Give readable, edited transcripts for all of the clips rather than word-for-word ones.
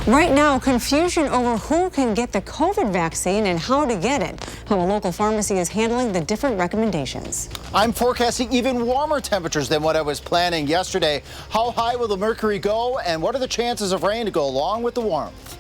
Right now, confusion over who can get the COVID vaccine and how to get it. How a local pharmacy is handling the different recommendations. I'm forecasting even warmer temperatures than what I was planning yesterday. How high will the mercury go, and what are the chances of rain to go along with the warmth?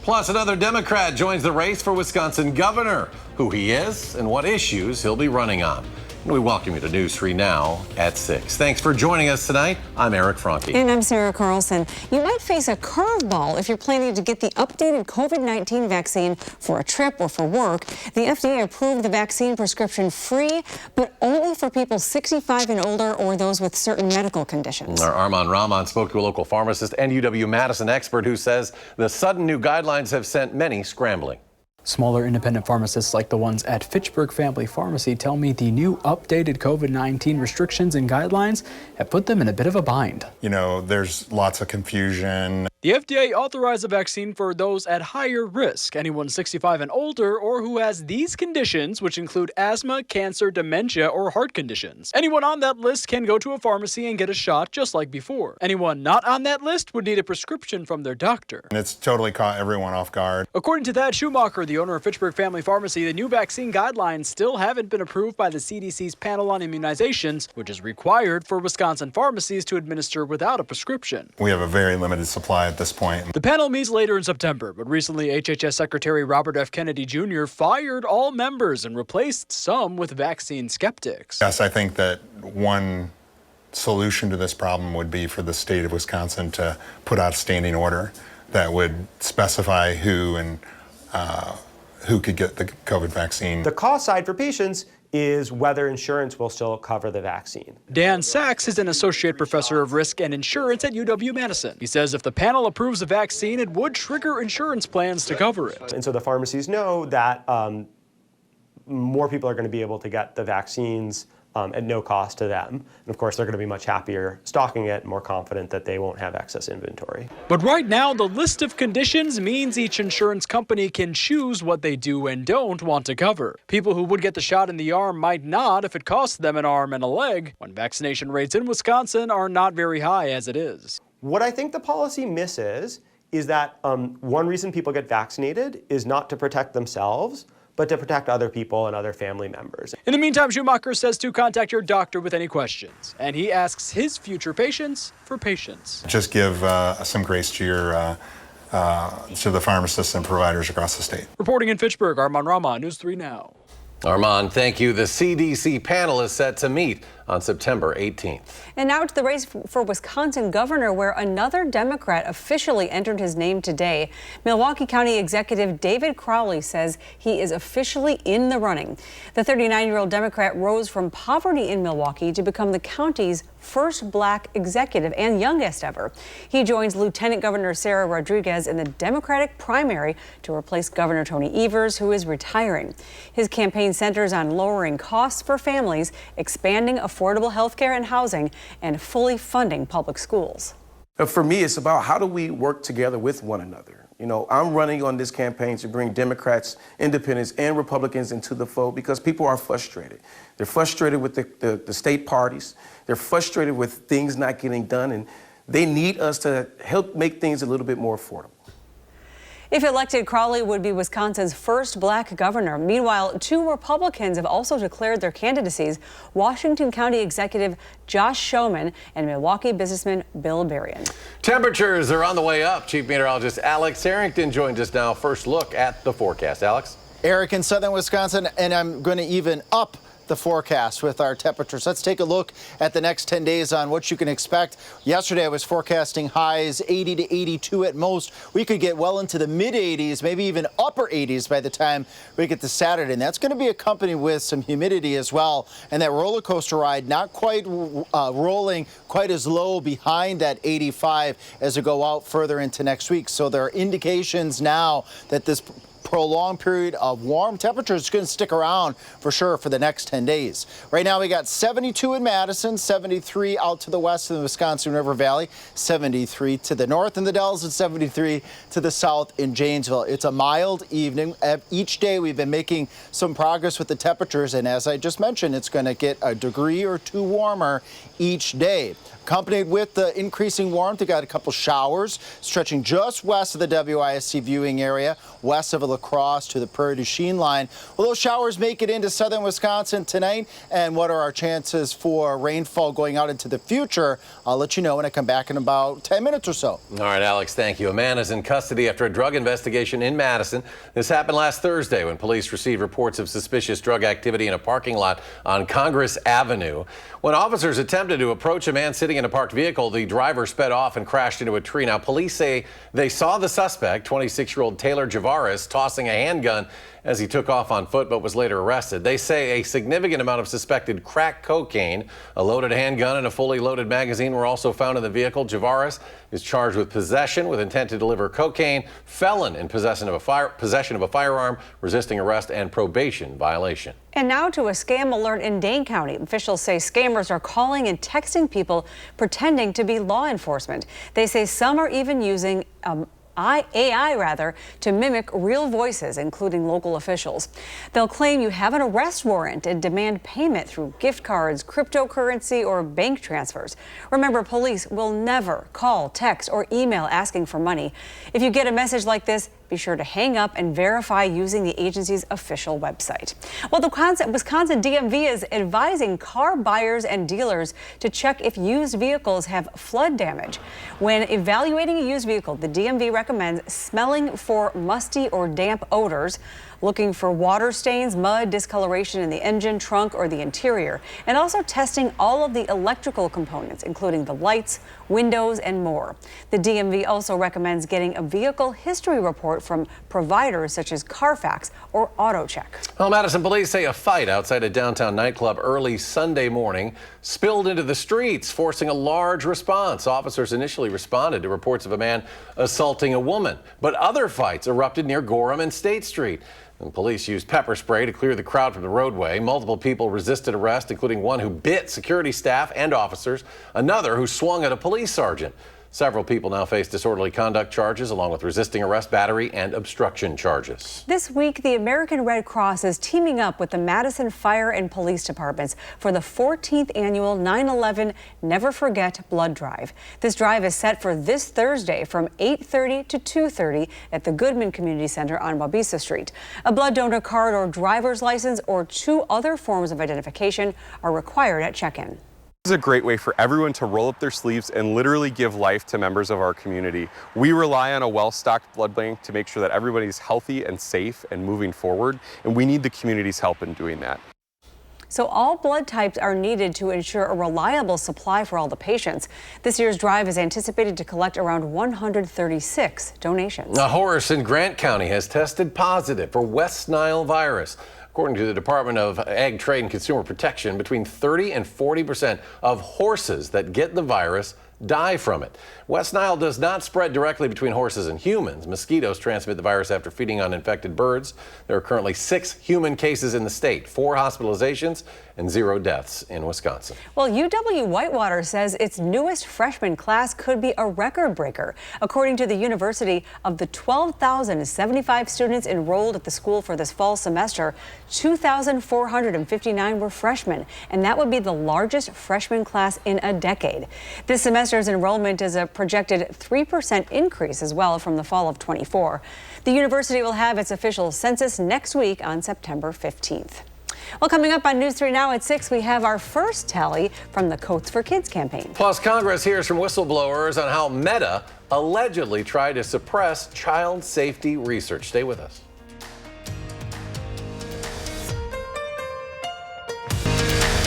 Plus, another Democrat joins the race for Wisconsin governor. Who he is and what issues he'll be running on. We welcome you to News 3 Now at 6. Thanks for joining us tonight. I'm Eric Franke. And I'm Sarah Carlson. You might face a curveball if you're planning to get the updated COVID-19 vaccine for a trip or for work. The FDA approved the vaccine prescription free, but only for people 65 and older or those with certain medical conditions. Our Armand Rahman spoke to a local pharmacist and UW-Madison expert who says the sudden new guidelines have sent many scrambling. Smaller independent pharmacists like the ones at Fitchburg Family Pharmacy tell me the new updated COVID-19 restrictions and guidelines have put them in a bit of a bind. You know, there's lots of confusion. The FDA authorized a vaccine for those at higher risk, anyone 65 and older or who has these conditions, which include asthma, cancer, dementia, or heart conditions. Anyone on that list can go to a pharmacy and get a shot just like before. Anyone not on that list would need a prescription from their doctor. And it's totally caught everyone off guard. According to Thad Schumacher, the owner of Fitchburg Family Pharmacy, the new vaccine guidelines still haven't been approved by the CDC's panel on immunizations, which is required for Wisconsin pharmacies to administer without a prescription. We have a very limited supply at this point. The panel meets later in September, but recently HHS Secretary Robert F. Kennedy Jr. fired all members and replaced some with vaccine skeptics. Yes, I think that one solution to this problem would be for the state of Wisconsin to put out a standing order that would specify who and who could get the COVID vaccine. The cost side for patients is whether insurance will still cover the vaccine. Dan Sachs is an associate professor of risk and insurance at UW-Madison. He says if the panel approves the vaccine, it would trigger insurance plans to cover it. And so the pharmacies know that more people are going to be able to get the vaccines at no cost to them. And of course, they're going to be much happier stocking it, more confident that they won't have excess inventory. But right now, the list of conditions means each insurance company can choose what they do and don't want to cover. People who would get the shot in the arm might not if it costs them an arm and a leg, when vaccination rates in Wisconsin are not very high as it is. What I think the policy misses is that one reason people get vaccinated is not to protect themselves, but to protect other people and other family members. In the meantime, Schumacher says to contact your doctor with any questions, and he asks his future patients for patience. Just give some grace to your to the pharmacists and providers across the state. Reporting in Fitchburg, Armand Rahman, News 3 Now. Armand, thank you. The CDC panel is set to meet on September 18th. And now to the race for Wisconsin governor, where another Democrat officially entered his name today. Milwaukee County Executive David Crowley says he is officially in the running. The 39-year-old Democrat rose from poverty in Milwaukee to become the county's first black executive and youngest ever. He joins Lieutenant Governor Sarah Rodriguez in the Democratic primary to replace Governor Tony Evers, who is retiring. His campaign centers on lowering costs for families, expanding affordable health care and housing, and fully funding public schools. For me, it's about how do we work together with one another. You know, I'm running on this campaign to bring Democrats, independents, and Republicans into the fold because people are frustrated. They're frustrated with the state parties. They're frustrated with things not getting done, and they need us to help make things a little bit more affordable. If elected, Crowley would be Wisconsin's first black governor. Meanwhile, 2 Republicans have also declared their candidacies: Washington County Executive Josh Schoeman and Milwaukee businessman Bill Berrien. Temperatures are on the way up. Chief Meteorologist Alex Harrington joins us now. First look at the forecast. Alex? Eric, in southern Wisconsin, and I'm going to even up the forecast with our temperatures. Let's take a look at the next 10 days on what you can expect. Yesterday I was forecasting highs 80 to 82 at most. We could get well into the mid 80s, maybe even upper 80s by the time we get to Saturday. And that's going to be accompanied with some humidity as well. And that roller coaster ride not quite rolling quite as low behind that 85 as we go out further into next week. So there are indications now that this prolonged period of warm temperatures is going to stick around for sure for the next 10 days. Right now we got 72 in Madison, 73 out to the west in the Wisconsin River Valley, 73 to the north in the Dells, and 73 to the south in Janesville. It's a mild evening. Each day we've been making some progress with the temperatures, and as I just mentioned, it's going to get a degree or two warmer each day. Accompanied with the increasing warmth, we got a couple showers stretching just west of the WISC viewing area, west of La Crosse to the Prairie du Chien line. Well, those showers make it into southern Wisconsin tonight. And what are our chances for rainfall going out into the future? I'll let you know when I come back in about 10 minutes or so. All right, Alex, thank you. A man is in custody after a drug investigation in Madison. This happened last Thursday when police received reports of suspicious drug activity in a parking lot on Congress Avenue. When officers attempted to approach a man sitting in a parked vehicle, the driver sped off and crashed into a tree. Now, police say they saw the suspect, 26-year-old Taylor Javaris, tossing a handgun as he took off on foot, but was later arrested. They say a significant amount of suspected crack cocaine, a loaded handgun, and a fully loaded magazine were also found in the vehicle. Javaris is charged with possession with intent to deliver cocaine, felon in possession of a firearm, resisting arrest, and probation violation. And now to a scam alert in Dane County. Officials say scammers are calling and texting people pretending to be law enforcement. They say some are even using AI to mimic real voices, including local officials. They'll claim you have an arrest warrant and demand payment through gift cards, cryptocurrency, or bank transfers. Remember, police will never call, text, or email asking for money. If you get a message like this, be sure to hang up and verify using the agency's official website. Well, the Wisconsin DMV is advising car buyers and dealers to check if used vehicles have flood damage. When evaluating a used vehicle, the DMV recommends smelling for musty or damp odors, looking for water stains, mud, discoloration in the engine, trunk, or the interior, and also testing all of the electrical components, including the lights, windows, and more. The DMV also recommends getting a vehicle history report from providers such as Carfax or AutoCheck. Well, Madison police say a fight outside a downtown nightclub early Sunday morning spilled into the streets, forcing a large response. Officers initially responded to reports of a man assaulting a woman, but other fights erupted near Gorham and State Street. And police used pepper spray to clear the crowd from the roadway. Multiple people resisted arrest, including one who bit security staff and officers, another who swung at a police sergeant. Several people now face disorderly conduct charges, along with resisting arrest, battery, and obstruction charges. This week, the American Red Cross is teaming up with the Madison Fire and Police Departments for the 14th annual 9/11 Never Forget Blood Drive. This drive is set for this Thursday from 8:30 to 2:30 at the Goodman Community Center on Wabisa Street. A blood donor card or driver's license or 2 other forms of identification are required at check-in. This is a great way for everyone to roll up their sleeves and literally give life to members of our community. We rely on a well-stocked blood bank to make sure that everybody's healthy and safe and moving forward, and we need the community's help in doing that. So all blood types are needed to ensure a reliable supply for all the patients. This year's drive is anticipated to collect around 136 donations. A horse in Grant County has tested positive for West Nile virus. According to the Department of Ag, Trade, and Consumer Protection, between 30 and 40% of horses that get the virus die from it. West Nile does not spread directly between horses and humans. Mosquitoes transmit the virus after feeding on infected birds. There are currently 6 human cases in the state, 4 hospitalizations, and 0 deaths in Wisconsin. Well, UW-Whitewater says its newest freshman class could be a record breaker. According to the university, of the 12,075 students enrolled at the school for this fall semester, 2,459 were freshmen, and that would be the largest freshman class in a decade. This semester's enrollment is a projected 3% increase as well from the fall of 24. The university will have its official census next week on September 15th. Well, coming up on News 3 Now at 6, we have our first tally from the Coats for Kids campaign. Plus, Congress hears from whistleblowers on how Meta allegedly tried to suppress child safety research. Stay with us.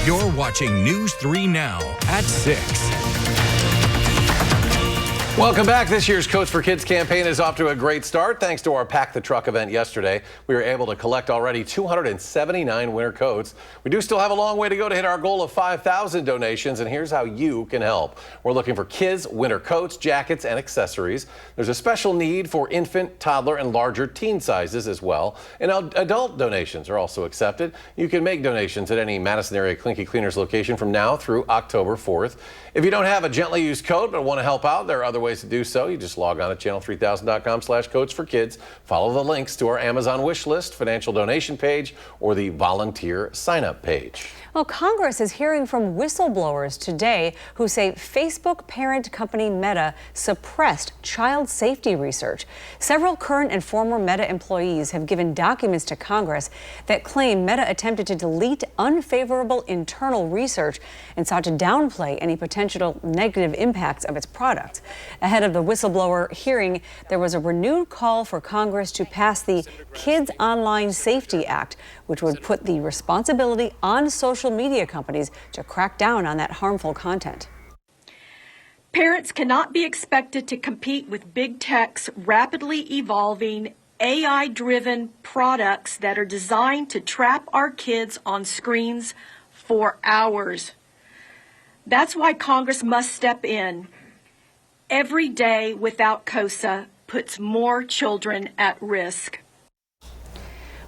You're watching News 3 Now at 6. Welcome back. This year's Coats for Kids campaign is off to a great start. Thanks to our Pack the Truck event yesterday, we were able to collect already 279 winter coats. We do still have a long way to go to hit our goal of 5,000 donations, and here's how you can help. We're looking for kids' winter coats, jackets, and accessories. There's a special need for infant, toddler, and larger teen sizes as well. And adult donations are also accepted. You can make donations at any Madison area Clinky Cleaners location from now through October 4th. If you don't have a gently used coat but want to help out, there are other ways to do so. You just log on to channel3000.com/coats4kids. Follow the links to our Amazon wish list, financial donation page, or the volunteer sign-up page. Well, Congress is hearing from whistleblowers today who say Facebook parent company Meta suppressed child safety research. Several current and former Meta employees have given documents to Congress that claim Meta attempted to delete unfavorable internal research and sought to downplay any potential negative impacts of its products. Ahead of the whistleblower hearing, there was a renewed call for Congress to pass the Kids Online Safety Act, which would put the responsibility on social media companies to crack down on that harmful content. Parents cannot be expected to compete with big tech's rapidly evolving AI-driven products that are designed to trap our kids on screens for hours. That's why Congress must step in. Every day without COSA puts more children at risk.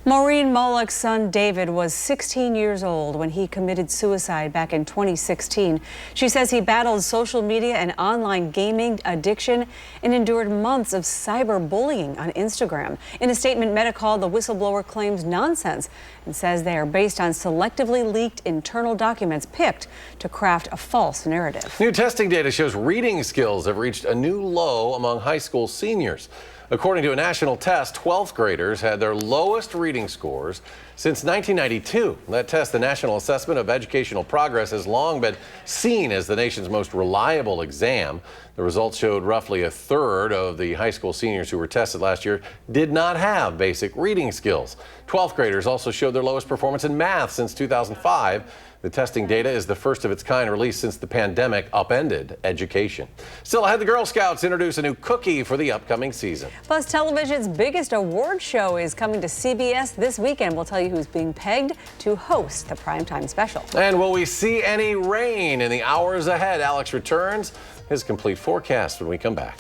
Maureen Moloch's son David was 16 years old when he committed suicide back in 2016. She says he battled social media and online gaming addiction and endured months of cyberbullying on Instagram. In a statement, Meta called the whistleblower claims nonsense and says they are based on selectively leaked internal documents picked to craft a false narrative. New testing data shows reading skills have reached a new low among high school seniors. According to a national test, 12th graders had their lowest reading scores since 1992. That test, the National Assessment of Educational Progress, has long been seen as the nation's most reliable exam. The results showed roughly a third of the high school seniors who were tested last year did not have basic reading skills. 12th graders also showed their lowest performance in math since 2005. The testing data is the first of its kind released since the pandemic upended education. Still ahead, the Girl Scouts introduce a new cookie for the upcoming season. Plus, television's biggest award show is coming to CBS this weekend. We'll tell you who's being pegged to host the primetime special. And will we see any rain in the hours ahead? Alex returns his complete forecast when we come back.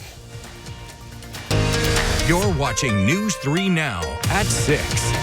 You're watching News 3 Now at 6.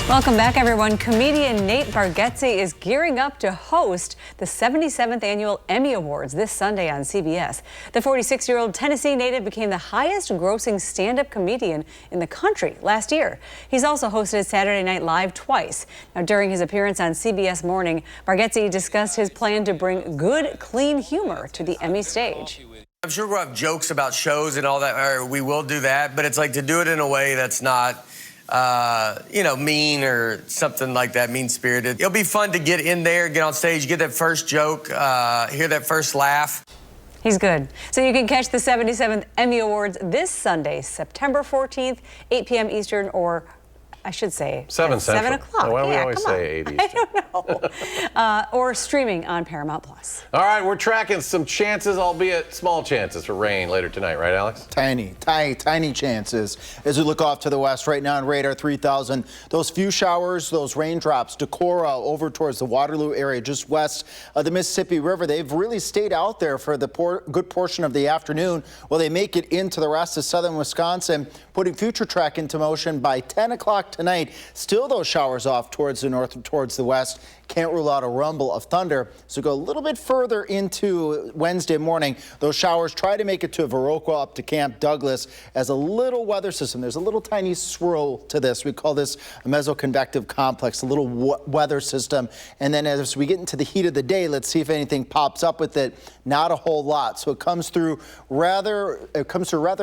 Welcome back, everyone. Comedian Nate Bargatze is gearing up to host the 77th annual Emmy Awards this Sunday on CBS. The 46-year-old Tennessee native became the highest-grossing stand-up comedian in the country last year. He's also hosted Saturday Night Live twice. Now, during his appearance on CBS Morning, Bargatze discussed his plan to bring good, clean humor to the Emmy stage. I'm sure we'll have jokes about shows and all that, or we will do that, but it's like to do it in a way that's not mean or something like that, mean-spirited. It'll be fun to get in there, get on stage, get that first joke, hear that first laugh. He's good. So you can catch the 77th Emmy Awards this Sunday, September 14th, 8 p.m. Eastern, or I should say 7 o'clock. Why do we Yeah, always say 8 Eastern? I don't know. Or streaming on Paramount Plus. All right, we're tracking some chances, albeit small chances, for rain later tonight, right, Alex? Tiny chances as we look off to the west right now on radar 3000. Those few showers, those raindrops, Decorah over towards the Waterloo area, just west of the Mississippi River. They've really stayed out there for the good portion of the afternoon. Well, they make it into the rest of southern Wisconsin, putting future track into motion by 10 o'clock tonight. Still those showers off towards the north and towards the west. Can't rule out a rumble of thunder. So go a little bit further into Wednesday morning. Those showers try to make it to Viroqua up to Camp Douglas as a little weather system. There's a little tiny swirl to this. We call this a mesoconvective complex, a little weather system. And then as we get into the heat of the day, let's see if anything pops up with it. Not a whole lot. So it comes through rather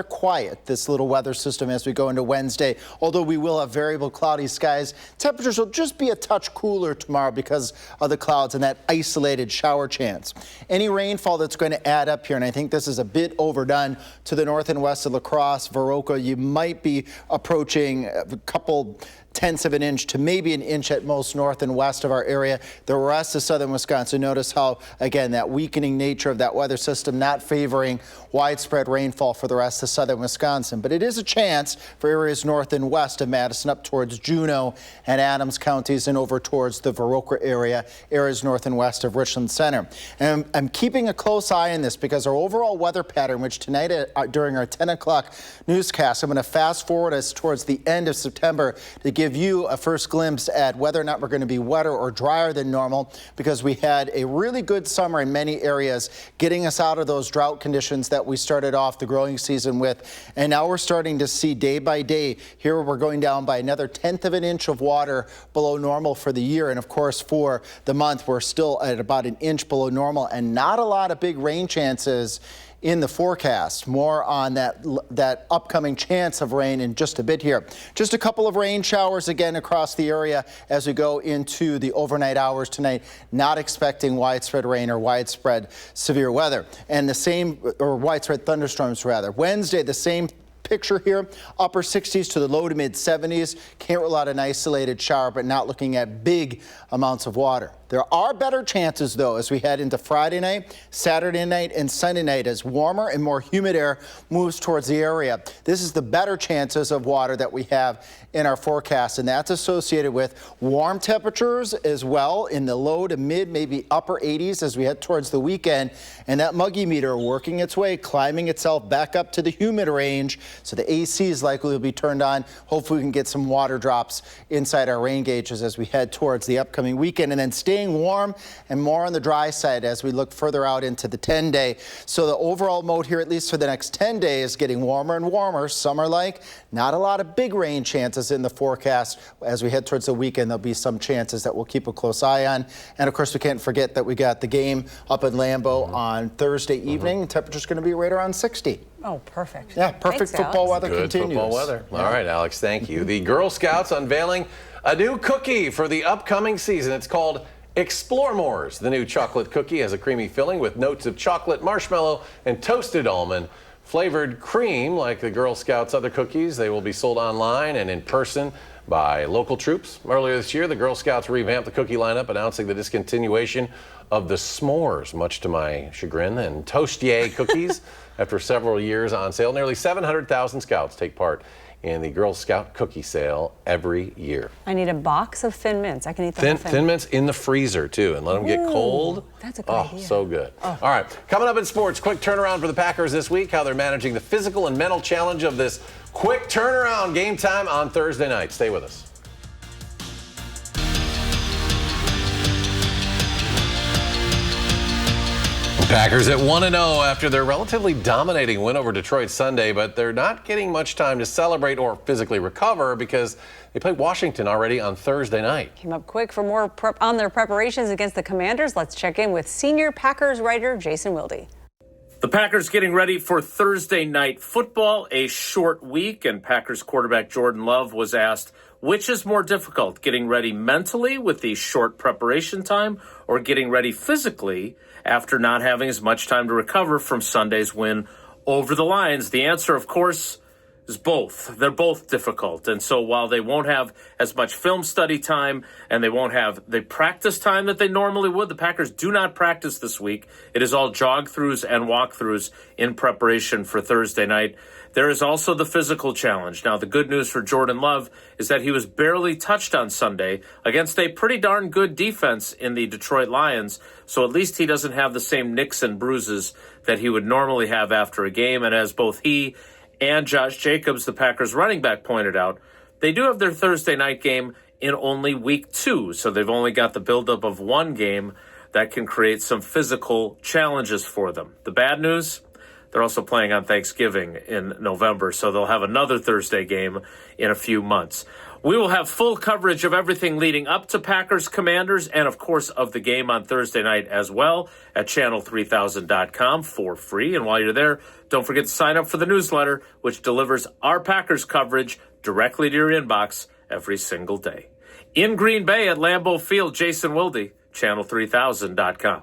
quiet, this little weather system, as we go into Wednesday. Although we will have variable cloudy skies. Temperatures will just be a touch cooler tomorrow because of the clouds and that isolated shower chance. Any rainfall that's going to add up here, and I think this is a bit overdone, to the north and west of La Crosse, Viroqua, you might be approaching a couple tenths of an inch to maybe an inch at most north and west of our area. The rest of southern Wisconsin, notice how, again, that weakening nature of that weather system not favoring widespread rainfall for the rest of southern Wisconsin. But it is a chance for areas north and west of Madison up towards Juneau and Adams counties and over towards the Viroqua area, areas north and west of Richland Center. And I'm keeping a close eye on this because our overall weather pattern, which tonight during our 10 o'clock newscast, I'm going to fast forward us towards the end of September to give you a first glimpse at whether or not we're going to be wetter or drier than normal, because we had a really good summer in many areas, getting us out of those drought conditions that we started off the growing season with. And now we're starting to see day by day, here we're going down by another tenth of an inch of water below normal for the year. And of course, for the month, we're still at about an inch below normal and not a lot of big rain chances in the forecast. More on that upcoming chance of rain in just a bit here. Just a couple of rain showers again across the area as we go into the overnight hours tonight. Not expecting widespread rain or widespread severe weather. And the same, or widespread thunderstorms rather. Wednesday, the same picture here, upper 60s to the low to mid 70s. Can't rule out an isolated shower, but not looking at big amounts of water. There are better chances, though, as we head into Friday night, Saturday night, and Sunday night as warmer and more humid air moves towards the area. This is the better chances of water that we have in our forecast, and that's associated with warm temperatures as well in the low to mid, maybe upper 80s as we head towards the weekend, and that muggy meter working its way, climbing itself back up to the humid range, so the AC is likely to be turned on. Hopefully we can get some water drops inside our rain gauges as we head towards the upcoming weekend, and then staying warm and more on the dry side as we look further out into the 10-day. So the overall mode here, at least for the next 10 days, getting warmer and warmer, summer-like. Not a lot of big rain chances in the forecast. As we head towards the weekend, there'll be some chances that we'll keep a close eye on. And of course, we can't forget that we got the game up in Lambeau on Thursday evening. Temperature's going to be right around 60. Oh, perfect. Yeah, perfect. Thanks, football Alex. weather Good continues. football weather. Yeah. All right, Alex, thank you. The Girl Scouts unveiling a new cookie for the upcoming season. It's called Explore More's. The new chocolate cookie has a creamy filling with notes of chocolate, marshmallow, and toasted almond. Flavored cream, like the Girl Scouts' other cookies, they will be sold online and in person by local troops. Earlier this year, the Girl Scouts revamped the cookie lineup, announcing the discontinuation of the s'mores, much to my chagrin, and Toastier cookies after several years on sale. Nearly 700,000 Scouts take part in the Girl Scout cookie sale every year. I need a box of Thin Mints. I can eat the whole thing. Thin Mints in the freezer, too, and let them get cold. That's a good idea. So good. All right, coming up in sports, quick turnaround for the Packers this week, how they're managing the physical and mental challenge of this quick turnaround. Game time on Thursday night. Stay with us. Packers at 1-0 after their relatively dominating win over Detroit Sunday, but they're not getting much time to celebrate or physically recover because they play Washington already on Thursday night. Came up quick. For more on their preparations against the Commanders, let's check in with senior Packers writer Jason Wilde. The Packers getting ready for Thursday night football, a short week, and Packers quarterback Jordan Love was asked, which is more difficult, getting ready mentally with the short preparation time or getting ready physically after not having as much time to recover from Sunday's win over the Lions? The answer, of course, is both. They're both difficult. And so while they won't have as much film study time and they won't have the practice time that they normally would, the Packers do not practice this week. It is all jog-throughs and walk-throughs in preparation for Thursday night. There is also the physical challenge. Now, the good news for Jordan Love is that he was barely touched on Sunday against a pretty darn good defense in the Detroit Lions, so at least he doesn't have the same nicks and bruises that he would normally have after a game. And as both he and Josh Jacobs, the Packers running back, pointed out, they do have their Thursday night game in only week 2, so they've only got the buildup of one game that can create some physical challenges for them. The bad news? They're also playing on Thanksgiving in November, so they'll have another Thursday game in a few months. We will have full coverage of everything leading up to Packers Commanders and, of course, of the game on Thursday night as well at channel3000.com for free. And while you're there, don't forget to sign up for the newsletter, which delivers our Packers coverage directly to your inbox every single day. In Green Bay at Lambeau Field, Jason Wilde, channel3000.com.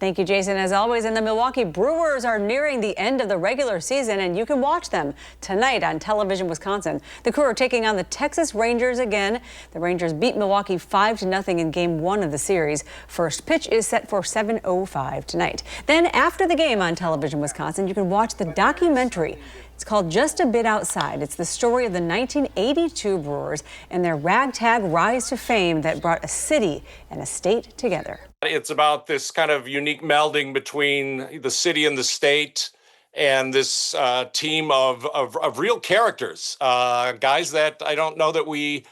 Thank you, Jason. As always, and the Milwaukee Brewers are nearing the end of the regular season, and you can watch them tonight on Television Wisconsin. The Crew are taking on the Texas Rangers again. The Rangers beat Milwaukee 5-0 in Game 1 of the series. First pitch is set for 7:05 tonight. Then after the game on Television Wisconsin, you can watch the documentary. It's called Just a Bit Outside. It's the story of the 1982 Brewers and their ragtag rise to fame that brought a city and a state together. It's about this kind of unique melding between the city and the state and this team of real characters, guys that I don't know that we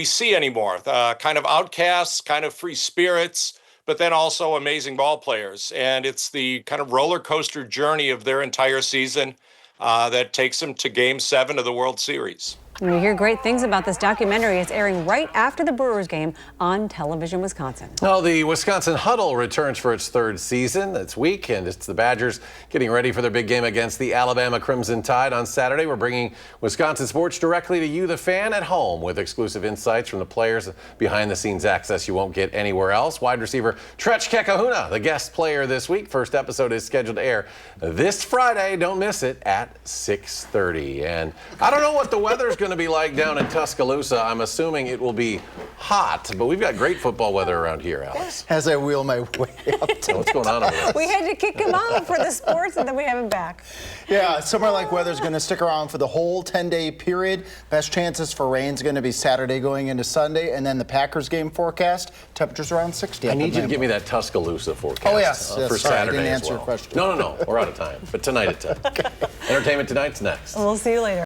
see anymore, kind of outcasts, kind of free spirits, but then also amazing ball players. And it's the kind of roller coaster journey of their entire season that takes them to Game 7 of the World Series. And you hear great things about this documentary. It's airing right after the Brewers game on Television Wisconsin. Well, the Wisconsin Huddle returns for its third season. It's week, and it's the Badgers getting ready for their big game against the Alabama Crimson Tide on Saturday. We're bringing Wisconsin sports directly to you, the fan, at home, with exclusive insights from the players, behind-the-scenes access you won't get anywhere else. Wide receiver Tretch Kekahuna, the guest player this week. First episode is scheduled to air this Friday. Don't miss it at 6:30. And I don't know what the weather's going to be like down in Tuscaloosa. I'm assuming it will be hot, but we've got great football weather around here, Alex. As I wheel my way up to What's going on over there? We had to kick him off for the sports, and then we have him back. Yeah, summer like weather's going to stick around for the whole 10-day period. Best chances for rain's going to be Saturday going into Sunday, and then the Packers game forecast, temperatures around 60. I need you to give me that Tuscaloosa forecast. Oh, yes. For Sorry, Saturday I didn't as answer well. your question. No, we're out of time. But tonight at 10. Okay. Entertainment Tonight's next. We'll see you later.